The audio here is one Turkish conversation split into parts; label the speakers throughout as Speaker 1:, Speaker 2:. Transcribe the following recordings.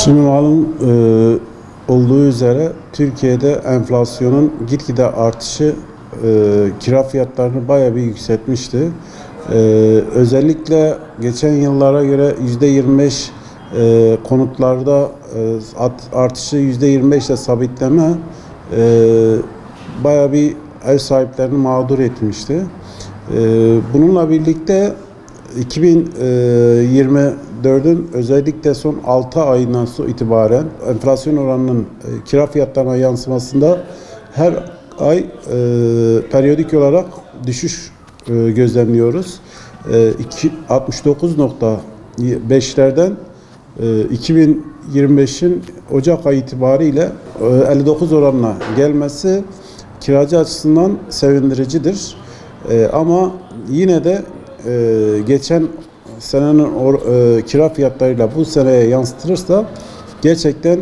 Speaker 1: Şimdi malum olduğu üzere Türkiye'de enflasyonun gitgide artışı kira fiyatlarını bayağı bir yükseltmişti. Özellikle geçen yıllara göre %25 konutlarda artışı %25 ile sabitleme bayağı bir ev sahiplerini mağdur etmişti. Bununla birlikte 2024'ün özellikle son 6 ayından itibaren enflasyon oranının kira fiyatlarına yansımasında her ay periyodik olarak düşüş gözlemliyoruz. 69.5'lerden 2025'in Ocak ayı itibariyle 59 oranına gelmesi kiracı açısından sevindiricidir. Ama yine de geçen senenin kira fiyatlarıyla bu seneye yansıtılırsa gerçekten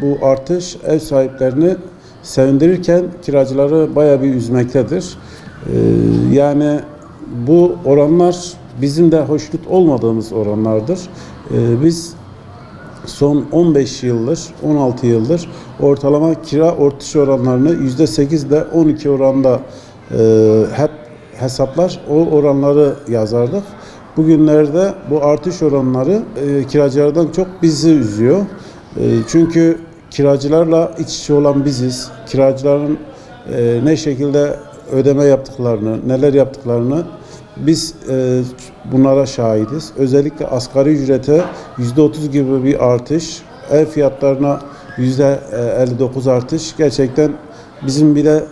Speaker 1: bu artış ev sahiplerini sevindirirken kiracıları bayağı bir üzmektedir. Yani bu oranlar bizim de hoşnut olmadığımız oranlardır. Biz son 15 yıldır, 16 yıldır ortalama kira artış oranlarını %8 ile 12 oranda hep hesaplar, o oranları yazardık. Bugünlerde bu artış oranları kiracılardan çok bizi üzüyor. Çünkü kiracılarla iç içe olan biziz. Kiracıların ne şekilde ödeme yaptıklarını, neler yaptıklarını biz bunlara şahidiz. Özellikle asgari ücrete %30 gibi bir artış, ev fiyatlarına %59 artış gerçekten bizim bile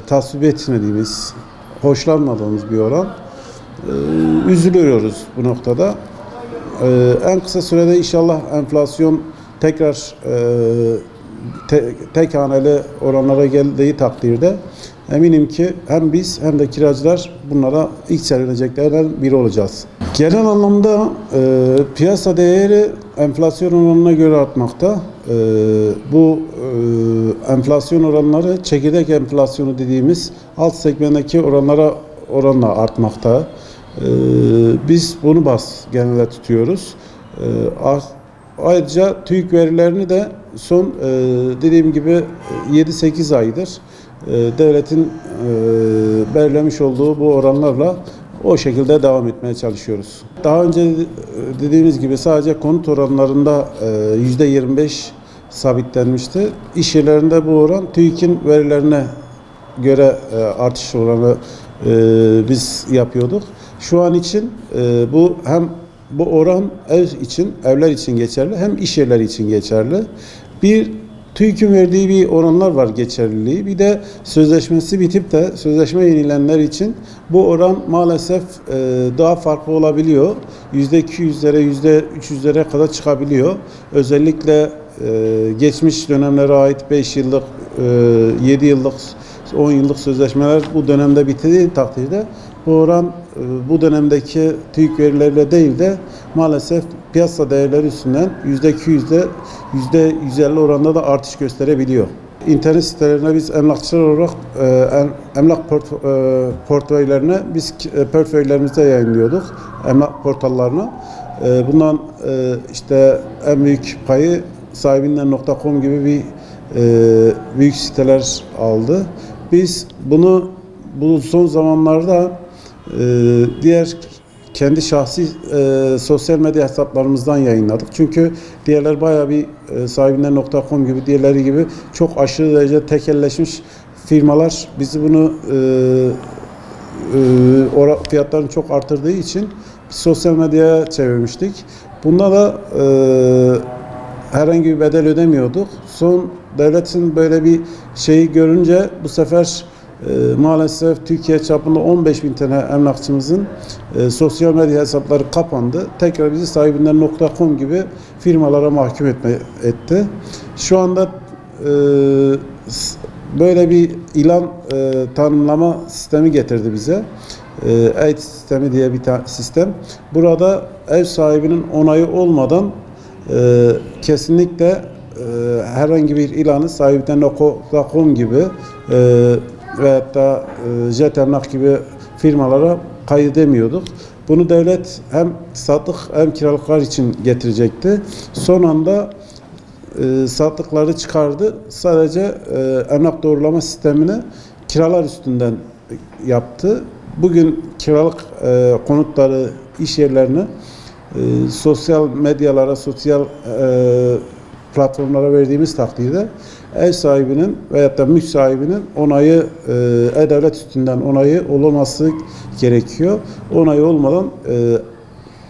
Speaker 1: tasvip etmediğimiz, hoşlanmadığımız bir oran. Üzülüyoruz bu noktada. En kısa sürede inşallah enflasyon tekrar tek haneli oranlara geldiği takdirde eminim ki hem biz hem de kiracılar bunlara ilk sevineceklerden biri olacağız. Genel anlamda piyasa değeri enflasyon oranına göre artmakta. Bu enflasyon oranları çekirdek enflasyonu dediğimiz alt segmentteki oranla artmakta. Biz bunu genelde tutuyoruz. Ayrıca TÜİK verilerini de son dediğim gibi 7-8 aydır devletin belirlemiş olduğu bu oranlarla o şekilde devam etmeye çalışıyoruz. Daha önce dediğimiz gibi sadece konut oranlarında %25 sabitlenmişti. İş yerlerinde bu oran TÜİK'in verilerine göre artış oranı biz yapıyorduk. Şu an için bu oran evler için geçerli hem iş yerleri için geçerli. Bir TÜİK'in verdiği bir oranlar var geçerliliği. Bir de sözleşmesi bitip de sözleşme yenilenenler için bu oran maalesef daha farklı olabiliyor. %200'lere, %300'lere kadar çıkabiliyor. Özellikle geçmiş dönemlere ait 5 yıllık, 7 yıllık, 10 yıllık sözleşmeler bu dönemde bitirdiği takdirde bu oran bu dönemdeki TÜİK verileriyle değil de maalesef piyasa değerleri üstünden %200'de %150 oranda da artış gösterebiliyor. İnternet sitelerine biz emlakçılar olarak emlak portföylerine biz portföylerimizde yayınlıyorduk. Emlak portallarına. Bundan işte en büyük payı sahibinden.com gibi bir büyük siteler aldı. Biz bu son zamanlarda diğer kendi şahsi sosyal medya hesaplarımızdan yayınladık. Çünkü diğerler bayağı bir sahibinden.com gibi diğerleri gibi çok aşırı derece tekelleşmiş firmalar bizi bunu fiyatlarını çok artırdığı için sosyal medyaya çevirmiştik. Bunda da herhangi bir bedel ödemiyorduk. Son devletin böyle bir şeyi görünce bu sefer maalesef Türkiye çapında 15.000 tane emlakçımızın sosyal medya hesapları kapandı. Tekrar bizi sahibinden.com gibi firmalara mahkum etti. Şu anda böyle bir ilan tanımlama sistemi getirdi bize. EYT sistemi diye bir sistem. Burada ev sahibinin onayı olmadan kesinlikle herhangi bir ilanı sahibinden.com gibi veyahut da Jet Emlak gibi firmalara kaydedemiyorduk. Bunu devlet hem satılık hem kiralıklar için getirecekti. Son anda sattıkları çıkardı. Sadece emlak doğrulama sistemini kiralar üstünden yaptı. Bugün kiralık konutları, iş yerlerini sosyal medyalara, sosyal platformlara verdiğimiz takdirde ev sahibinin veyahut da mülk sahibinin onayı, e-devlet üstünden onayı olması gerekiyor. Onayı olmadan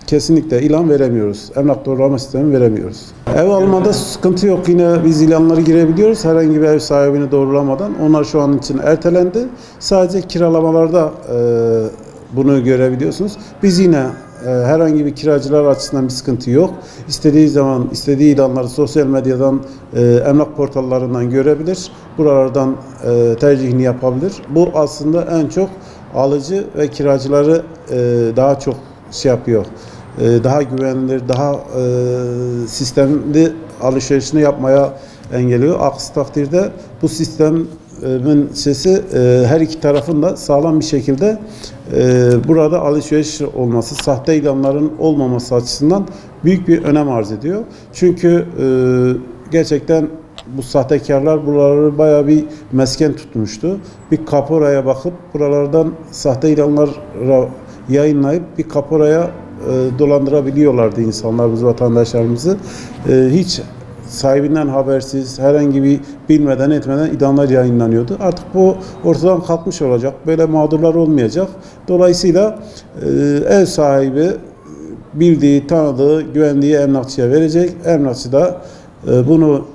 Speaker 1: kesinlikle ilan veremiyoruz. Emlak doğrulama sistemi veremiyoruz. Ev almada sıkıntı yok. Yine biz ilanları girebiliyoruz. Herhangi bir ev sahibini doğrulamadan. Onlar şu an için ertelendi. Sadece kiralamalarda bunu görebiliyorsunuz. Biz yine herhangi bir kiracılar açısından bir sıkıntı yok. İstediği zaman istediği ilanları sosyal medyadan, emlak portallarından görebilir. Buralardan tercihini yapabilir. Bu aslında en çok alıcı ve kiracıları daha çok yapıyor. Daha güvenilir, daha sistemli alışverişini yapmaya engelliyor. Aksi takdirde bu sistemin sesi her iki tarafın da sağlam bir şekilde burada alışveriş olması, sahte ilanların olmaması açısından büyük bir önem arz ediyor. Çünkü gerçekten bu sahtekarlar buraları bayağı bir mesken tutmuştu. Bir kaporaya bakıp buralardan sahte ilanlar yayınlayıp bir kaporaya dolandırabiliyorlardı insanlar, vatandaşlarımızı. Hiç sahibinden habersiz, herhangi bir bilmeden etmeden ilanlar yayınlanıyordu. Artık bu ortadan kalkmış olacak. Böyle mağdurlar olmayacak. Dolayısıyla ev sahibi bildiği, tanıdığı, güvendiği emlakçıya verecek. Emlakçı da bunu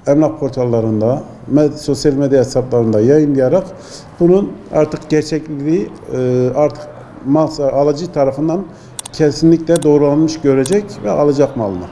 Speaker 1: emlak portallarında, sosyal medya hesaplarında yayınlayarak bunun artık gerçekliği artık alıcı tarafından kesinlikle doğrulanmış görecek ve alacak malını.